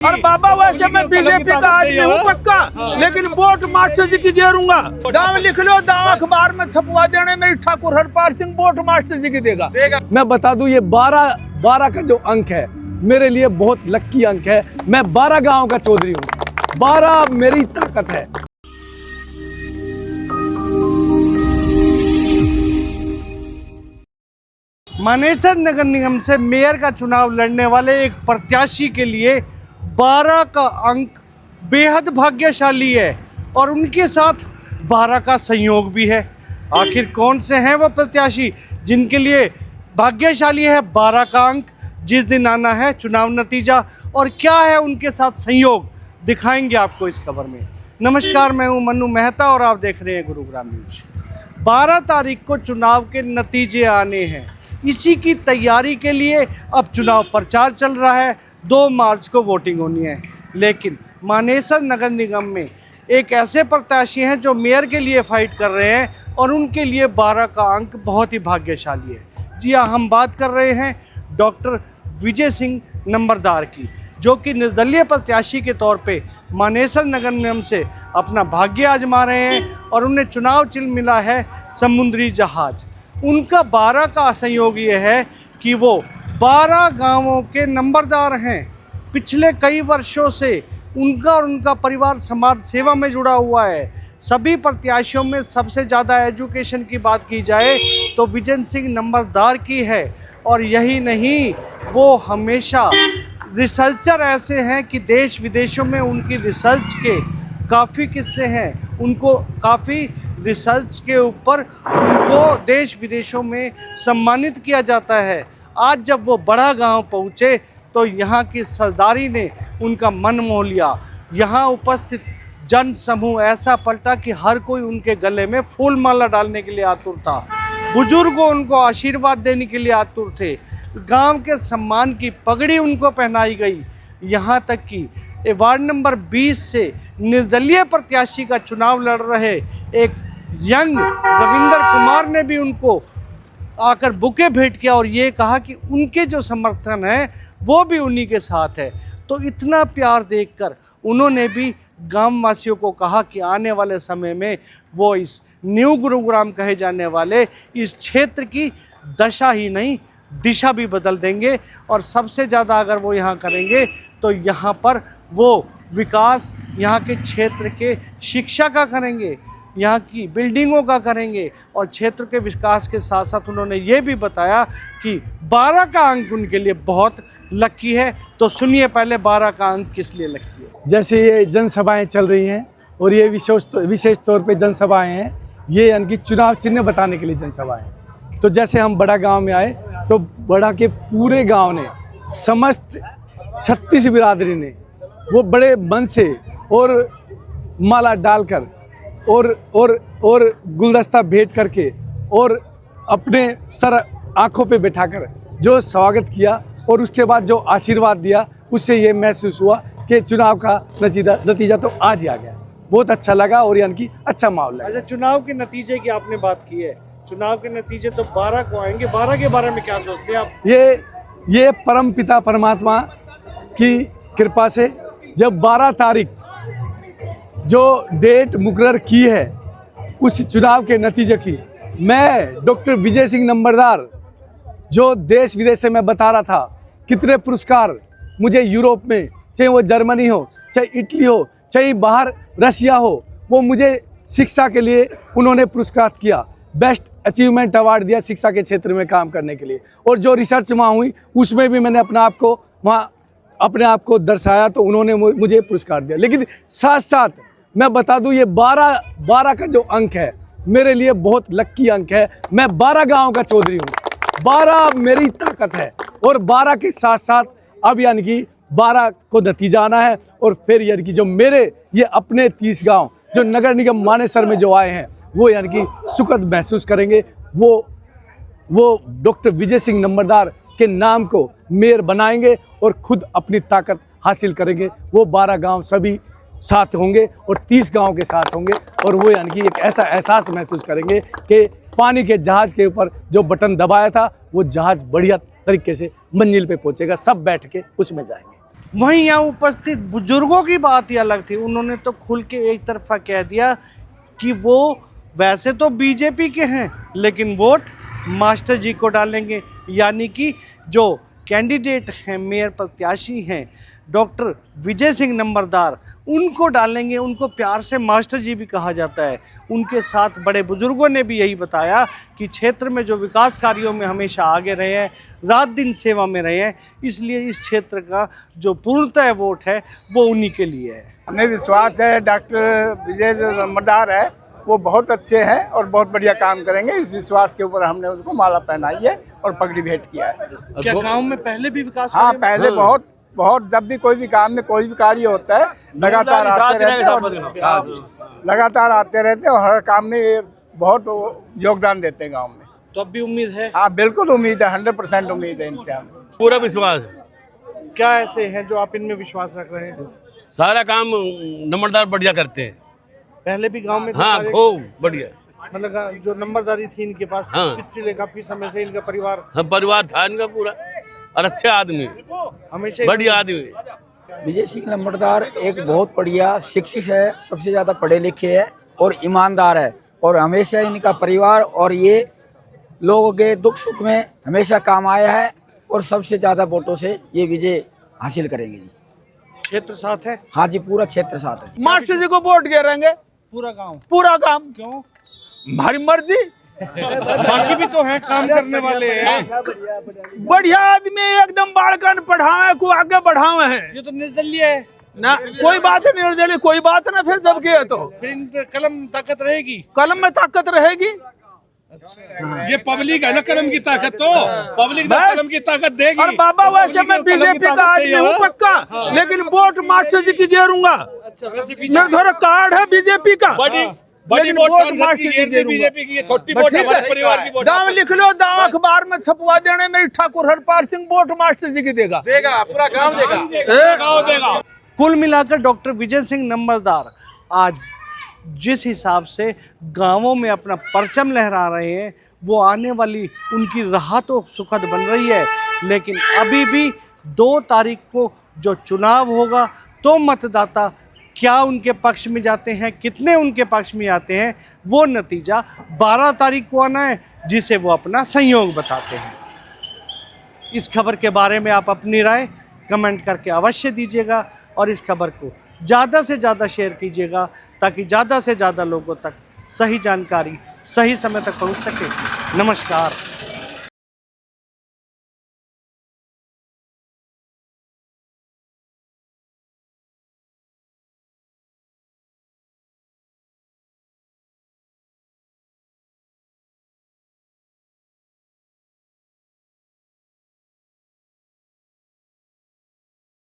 और बाबा वैसे मैं बीजेपी का आदमी हूँ पक्का, लेकिन वोट मास्टर जी की दे दूंगा। दाव लिख लो, दाव अखबार में छपवा देने मेरी ठाकुर हरपाल सिंह वोट मास्टर जी की देगा। मैं बता दूं ये 12 का जो अंक है मेरे लिए बहुत लक्की अंक है। मैं 12 गांव का चौधरी हूँ, 12 मेरी ताकत है। मानेसर नगर निगम से मेयर का चुनाव लड़ने वाले एक प्रत्याशी के लिए 12 का अंक बेहद भाग्यशाली है और उनके साथ 12 का संयोग भी है। आखिर कौन से हैं वो प्रत्याशी जिनके लिए भाग्यशाली है 12 का अंक, जिस दिन आना है चुनाव नतीजा, और क्या है उनके साथ संयोग, दिखाएंगे आपको इस खबर में। नमस्कार, मैं हूं मन्नू मेहता और आप देख रहे हैं गुरुग्राम न्यूज। 12 तारीख को चुनाव के नतीजे आने हैं, इसी की तैयारी के लिए अब चुनाव प्रचार चल रहा है। 2 मार्च को वोटिंग होनी है, लेकिन मानेसर नगर निगम में एक ऐसे प्रत्याशी हैं जो मेयर के लिए फाइट कर रहे हैं और उनके लिए 12 का अंक बहुत ही भाग्यशाली है। जी हाँ, हम बात कर रहे हैं डॉक्टर विजय सिंह नंबरदार की, जो कि निर्दलीय प्रत्याशी के तौर पे मानेसर नगर निगम से अपना भाग्य आजमा रहे हैं और उन्हें चुनाव चिन्ह मिला है समुद्री जहाज। उनका 12 का संयोग ये है कि वो 12 गांवों के नंबरदार हैं। पिछले कई वर्षों से उनका और उनका परिवार समाज सेवा में जुड़ा हुआ है। सभी प्रत्याशियों में सबसे ज़्यादा एजुकेशन की बात की जाए तो विजय सिंह नंबरदार की है, और यही नहीं, वो हमेशा रिसर्चर ऐसे हैं कि देश विदेशों में उनकी रिसर्च के काफ़ी किस्से हैं। उनको काफ़ी रिसर्च के ऊपर उनको देश विदेशों में सम्मानित किया जाता है। आज जब वो बड़ा गांव पहुँचे तो यहाँ की सरदारी ने उनका मन मोह लिया। यहाँ उपस्थित जन समूह ऐसा पलटा कि हर कोई उनके गले में फूल माला डालने के लिए आतुर था। बुजुर्गों उनको आशीर्वाद देने के लिए आतुर थे। गांव के सम्मान की पगड़ी उनको पहनाई गई। यहाँ तक कि वार्ड नंबर 20 से निर्दलीय प्रत्याशी का चुनाव लड़ रहे एक यंग रविंदर कुमार ने भी उनको आकर बुके भेंट किया और ये कहा कि उनके जो समर्थन है वो भी उन्हीं के साथ है। तो इतना प्यार देखकर उन्होंने भी गांव वासियों को कहा कि आने वाले समय में वो इस न्यू गुरुग्राम कहे जाने वाले इस क्षेत्र की दशा ही नहीं दिशा भी बदल देंगे, और सबसे ज़्यादा अगर वो यहाँ करेंगे तो यहाँ पर वो विकास यहाँ के क्षेत्र के शिक्षा का करेंगे, यहाँ की बिल्डिंगों का करेंगे, और क्षेत्र के विकास के साथ साथ उन्होंने ये भी बताया कि 12 का अंक उनके लिए बहुत लकी है। तो सुनिए पहले 12 का अंक किस लिए लकी है। जैसे ये जनसभाएं चल रही हैं और ये विशेष तौर पे जनसभाएं हैं, ये इनकी चुनाव चिन्ह बताने के लिए जनसभाएं हैं। तो जैसे हम बड़ा गांव में आए तो बड़ा के पूरे गांव ने, समस्त 36 बिरादरी ने वो बड़े मन से और माला डालकर और गुलदस्ता भेंट करके और अपने सर आंखों पे बैठाकर जो स्वागत किया और उसके बाद जो आशीर्वाद दिया, उससे ये महसूस हुआ कि चुनाव का नतीजा तो आज ही आ गया। बहुत अच्छा लगा और यानी कि अच्छा माहौल लगा। अच्छा, चुनाव के नतीजे की आपने बात की है, चुनाव के नतीजे तो 12 को आएंगे। 12 के बारे में क्या सोचते हैं आप? ये परम पिता परमात्मा की कृपा से जब 12 तारीख जो डेट मुकर्रर की है उस चुनाव के नतीजे की, मैं डॉक्टर विजय सिंह नंबरदार, जो देश विदेश से मैं बता रहा था कितने पुरस्कार मुझे यूरोप में, चाहे वो जर्मनी हो, चाहे इटली हो, चाहे बाहर रशिया हो, वो मुझे शिक्षा के लिए उन्होंने पुरस्कार किया, बेस्ट अचीवमेंट अवार्ड दिया शिक्षा के क्षेत्र में काम करने के लिए। और जो रिसर्च वहाँ हुई उसमें भी मैंने अपने आप को दर्शाया तो उन्होंने मुझे पुरस्कार दिया। लेकिन साथ साथ मैं बता दूं ये 12 का जो अंक है मेरे लिए बहुत लक्की अंक है। मैं 12 गांव का चौधरी हूँ, 12 मेरी ताकत है, और 12 के साथ साथ अब यानी कि 12 को नतीजा आना है। और फिर यानी कि जो मेरे ये अपने 30 गांव जो नगर निगम मानेसर में जो आए हैं वो यानी कि सुखद महसूस करेंगे। वो डॉक्टर विजय सिंह नंबरदार के नाम को मेयर बनाएंगे और खुद अपनी ताकत हासिल करेंगे। वो 12 गांव सभी साथ होंगे और 30 गांव के साथ होंगे, और वो यानी कि एक ऐसा एहसास महसूस करेंगे कि पानी के जहाज़ के ऊपर जो बटन दबाया था वो जहाज़ बढ़िया तरीके से मंजिल पे पहुंचेगा, सब बैठ के उसमें जाएंगे। वहीं यहाँ उपस्थित बुजुर्गों की बात ही अलग थी। उन्होंने तो खुल के एक तरफा कह दिया कि वो वैसे तो बीजेपी के हैं लेकिन वोट मास्टर जी को डालेंगे, यानी कि जो कैंडिडेट हैं, मेयर प्रत्याशी हैं डॉक्टर विजय सिंह नंबरदार, उनको डालेंगे। उनको प्यार से मास्टर जी भी कहा जाता है। उनके साथ बड़े बुजुर्गों ने भी यही बताया कि क्षेत्र में जो विकास कार्यों में हमेशा आगे रहे हैं, रात दिन सेवा में रहे हैं, इसलिए इस क्षेत्र का जो पूर्णतः वोट है वो उन्हीं के लिए है। हमें विश्वास है डॉक्टर विजय जो नंबरदार है वो बहुत अच्छे हैं और बहुत बढ़िया काम करेंगे। इस विश्वास के ऊपर हमने उनको माला पहनाई है और पगड़ी भेंट किया है। क्या गांव में पहले भी विकास हाँ, पहले बहुत जब भी कोई भी काम में कोई भी कार्य होता है लगातार आते रहते हैं और हर काम में ये बहुत योगदान देते हैं गांव में। तो अब भी उम्मीद है? हाँ बिल्कुल उम्मीद है, 100% उम्मीद है इनसे हमें। पूरा विश्वास है। क्या ऐसे हैं जो आप इनमें विश्वास रख रहे हैं? सारा काम नंबरदार बढ़िया करते हैं। पहले भी गांव में हाँ खूब बढ़िया, मतलब जो नंबरदारी थी इनके पास हाँ। पिछले काफी समय से इनका परिवार हम परिवार था इनका पूरा और अच्छे आदमी, हमेशा बढ़िया आदमी। विजय सिंह नंबरदार एक बहुत बढ़िया शिक्षित है, सबसे ज़्यादा पढ़े लिखे है और ईमानदार है, और हमेशा इनका परिवार और ये लोगों के दुख सुख में हमेशा काम आया है, और सबसे ज़्यादा वोटों से ये विजय हासिल करेंगे जी। क्षेत्र साथ है? हाँ जी, पूरा क्षेत्र साथ है। मास्टर जी को वोट गिराएंगे। पूरा गांव? पूरा काम। क्यों? हमारी मर्जी। बाकी भी तो है काम करने वाले हैं। बढ़िया आदमी एकदम बालकन पढ़ावे को आगे बढ़ावे हैं। ये तो निर्दलीय है ना, कोई बात नहीं निर्दलीय, कोई बात ना। फिर जब किया तो फिर इन पे कलम ताकत रहेगी? कलम में ताकत रहेगी। ये पब्लिक है ना कलम की ताकत, तो पब्लिक तो कलम की ताकत देगी। और बाबा वैसे मैं बीजेपी का आदमी हूँ पक्का, लेकिन वोट मास्टर जी की गिरूंगा। मेरा थोड़ा कार्ड है बीजेपी का, बड़ी वोट मास्टर जी की, बीजेपी की, छोटी वोट हमारे परिवार की वोट। दाम लिख लो, दाम अखबार में छपवा देने मेरी ठाकुर हरपाल सिंह वोट मास्टर जी की देगा, पूरा गांव देगा। कुल मिलाकर डॉक्टर विजय सिंह नंबरदार आज जिस हिसाब से गांवों में अपना परचम लहरा रहे हैं, वो आने वाली उनकी राह तो सुखद बन रही है, लेकिन अभी भी 2 तारीख को जो चुनाव होगा तो मतदाता क्या उनके पक्ष में जाते हैं, कितने उनके पक्ष में आते हैं, वो नतीजा 12 तारीख को आना है, जिसे वो अपना संयोग बताते हैं। इस खबर के बारे में आप अपनी राय कमेंट करके अवश्य दीजिएगा और इस खबर को ज़्यादा से ज़्यादा शेयर कीजिएगा ताकि ज़्यादा से ज़्यादा लोगों तक सही जानकारी सही समय तक पहुंच सके। नमस्कार।